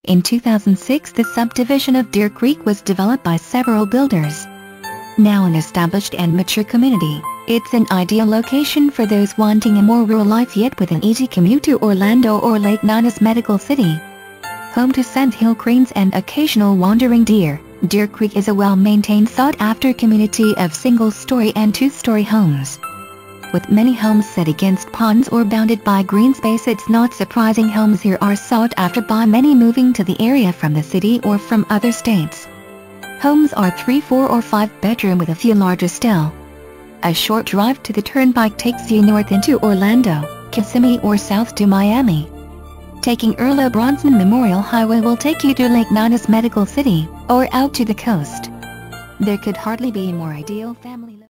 In 2006, the subdivision of Deer Creek was developed by several builders. Now an established and mature community, it's an ideal location for those wanting a more rural life yet with an easy commute to Orlando or Lake Nonness Medical City. Home to sandhill cranes and occasional wandering deer, Deer Creek is a well-maintained sought-after community of single-story and two-story homes. With many homes set against ponds or bounded by green space, it's not surprising homes here are sought after by many moving to the area from the city or from other states. Homes are 3, 4 or 5 bedroom with a few larger still. A short drive to the turnpike takes you north into Orlando, Kissimmee or south to Miami. Taking Earl Bronson Memorial Highway will take you to Lake Nonness Medical City, or out to the coast. There could hardly be a more ideal family